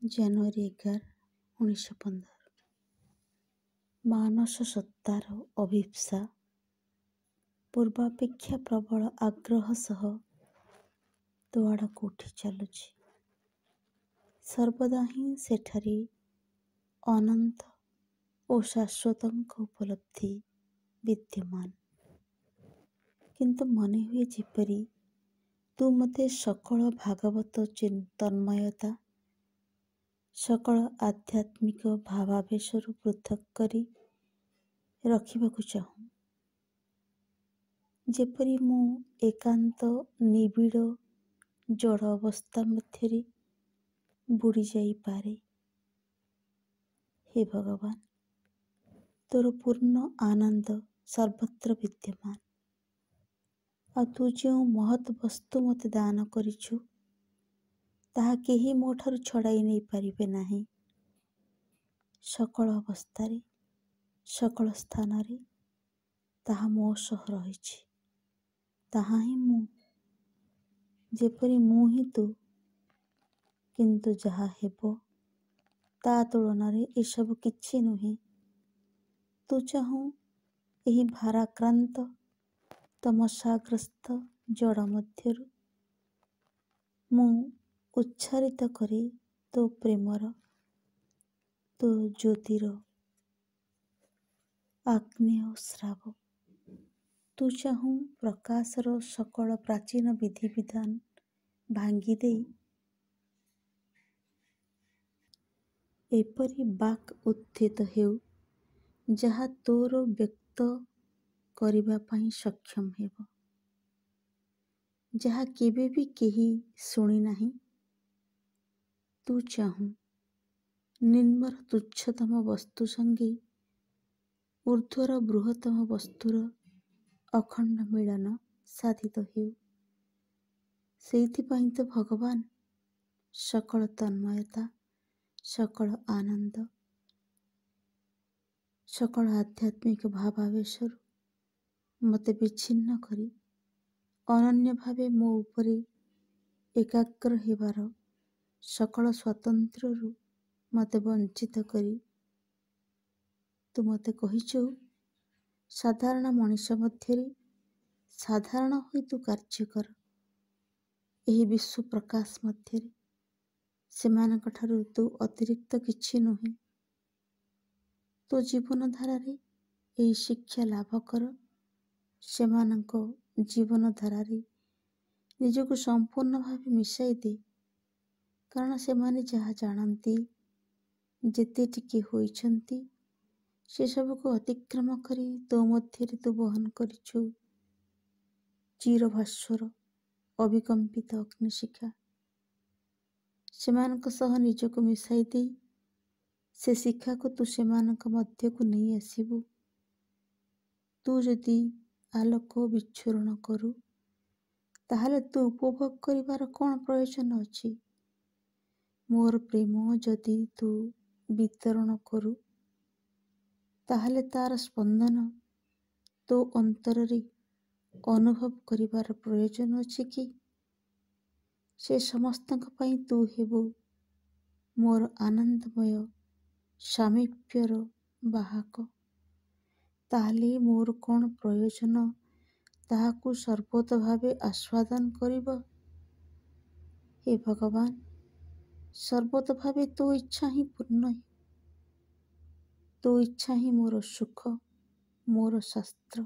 ଜାନୁଆରୀ 11, 1915। ମାନସ ସତ୍ତାର ଅଭିପ୍ସା ପୂର୍ବାପେକ୍ଷା ପ୍ରବଳ ଆଗ୍ରହ ସହ ତୋ ଆଡ଼କୁ ଉଠି ଚାଲୁଛି। ସର୍ବଦା ହିଁ ସେଠାରେ ଅନନ୍ତ ଓ ଶାଶ୍ୱତଙ୍କ ଉପଲବ୍ଧି ବିଦ୍ୟମାନ। କିନ୍ତୁ ମନେ ହୁଏ ଯେପରି ତୁ ମୋତେ ସକଳ ଭାଗବତ ତନ୍ମୟତା, ସକଳ ଆଧ୍ୟାତ୍ମିକ ଭାବାବେଶରୁ ପୃଥକ୍ କରି ରଖିବାକୁ ଚାହୁଁ। ଯେପରି ମୁଁ ଏକାନ୍ତ ନିବିଡ଼ ଜଡ଼ ଅବସ୍ଥା ମଧ୍ୟରେ ବୁଡ଼ି ଯାଇପାରେ। ହେ ଭଗବାନ, ତୋର ପୂର୍ଣ୍ଣ ଆନନ୍ଦ ସର୍ବତ୍ର ବିଦ୍ୟମାନ। ଆଉ ତୁ ଯେଉଁ ମହତ୍ ବସ୍ତୁ ମୋତେ ଦାନ କରିଛୁ, ତାହା କେହି ମୋ ଠାରୁ ଛଡ଼ାଇ ନେଇପାରିବେ ନାହିଁ। ସକଳ ଅବସ୍ଥାରେ, ସକଳ ସ୍ଥାନରେ ତାହା ମୋ ସହ ରହିଛି। ତାହା ହିଁ ମୁଁ, ଯେପରି ମୁଁ ହିଁ ତୁ। କିନ୍ତୁ ଯାହା ହେବ ତା ତୁଳନାରେ ଏସବୁ କିଛି ନୁହେଁ। ତୁ ଚାହୁଁ ଏହି ଭାରାକ୍ରାନ୍ତ ତମସାଗ୍ରସ୍ତ ଜଡ଼ ମଧ୍ୟରୁ ମୁଁ ଉଚ୍ଛାରିତ କରି ତୋ ପ୍ରେମର, ତୋ ଜ୍ୟୋତିର ଆଗ୍ନେୟ ସ୍ରାବ। ତୁ ଚାହୁଁ ପ୍ରକାଶର ସକଳ ପ୍ରାଚୀନ ବିଧିବିଧାନ ଭାଙ୍ଗି ଦେଇ ଏପରି ବାକ୍ ଉତ୍ଥିତ ହେଉ, ଯାହା ତୋର ବ୍ୟକ୍ତ କରିବା ପାଇଁ ସକ୍ଷମ ହେବ, ଯାହା କେବେ ବି କେହି ଶୁଣି ନାହିଁ। ତୁ ଚାହୁଁ ନିମ୍ନର ତୁଚ୍ଛତମ ବସ୍ତୁ ସଙ୍ଗେ ଊର୍ଦ୍ଧ୍ୱର ବୃହତ୍ତମ ବସ୍ତୁର ଅଖଣ୍ଡ ମିଳନ ସାଧିତ ହେଉ। ସେଇଥିପାଇଁ ତ ଭଗବାନ ସକଳ ତନ୍ମୟତା, ସକଳ ଆନନ୍ଦ, ସକଳ ଆଧ୍ୟାତ୍ମିକ ଭାବାବେଶରୁ ମୋତେ ବିଚ୍ଛିନ୍ନ କରି ଅନନ୍ୟ ଭାବେ ମୋ ଉପରେ ଏକାଗ୍ର ହେବାର ସକଳ ସ୍ୱାତନ୍ତ୍ର୍ୟରୁ ମୋତେ ବଞ୍ଚିତ କରି ତୁ ମୋତେ କହିଛୁ, ସାଧାରଣ ମଣିଷ ମଧ୍ୟରେ ସାଧାରଣ ହୋଇ ତୁ କାର୍ଯ୍ୟ କର। ଏହି ବିଶ୍ୱ ପ୍ରକାଶ ମଧ୍ୟରେ ସେମାନଙ୍କ ଠାରୁ ତୁ ଅତିରିକ୍ତ କିଛି ନୁହେଁ। ତୋ ଜୀବନଧାରାରେ ଏହି ଶିକ୍ଷା ଲାଭ କର। ସେମାନଙ୍କ ଜୀବନଧାରାରେ ନିଜକୁ ସମ୍ପୂର୍ଣ୍ଣ ଭାବେ ମିଶାଇ ଦେ। କାରଣ ସେମାନେ ଯାହା ଜାଣନ୍ତି, ଯେତେ ଟିକେ ହୋଇଛନ୍ତି, ସେସବୁକୁ ଅତିକ୍ରମ କରି ତୋ ମଧ୍ୟରେ ତୁ ବହନ କରିଛୁ ଚିରଭାସ୍ୱର ଅବିକମ୍ପିତ ଅଗ୍ନିଶିଖା। ସେମାନଙ୍କ ସହ ନିଜକୁ ମିଶାଇ ଦେଇ ସେ ଶିଖାକୁ ତୁ ସେମାନଙ୍କ ମଧ୍ୟକୁ ନେଇ ଆସିବୁ। ତୁ ଯଦି ଆଲୋକ ବିଚ୍ଛୁରଣ କରୁ, ତାହେଲେ ତୁ ଉପଭୋଗ କରିବାର କ'ଣ ପ୍ରୟୋଜନ ଅଛି? ମୋର ପ୍ରେମ ଯଦି ତୁ ବିତରଣ କରୁ, ତାହେଲେ ତାର ସ୍ପନ୍ଦନ ତୋ ଅନ୍ତରରେ ଅନୁଭବ କରିବାର ପ୍ରୟୋଜନ ଅଛି କି? ସେ ସମସ୍ତଙ୍କ ପାଇଁ ତୁ ହେବୁ ମୋର ଆନନ୍ଦମୟ ସାମୀପ୍ୟର ବାହକ। ତାହେଲେ ମୋର କ'ଣ ପ୍ରୟୋଜନ ତାହାକୁ ସର୍ବତ ଭାବେ ଆସ୍ୱାଦନ କରିବ? ହେ ଭଗବାନ, ସର୍ବତ ଭାବେ ତୋ ଇଚ୍ଛା ହିଁ ପୂର୍ଣ୍ଣ ହେଉ। ତୋ ଇଚ୍ଛା ହିଁ ମୋର ସୁଖ, ମୋର ଶାସ୍ତ୍ର।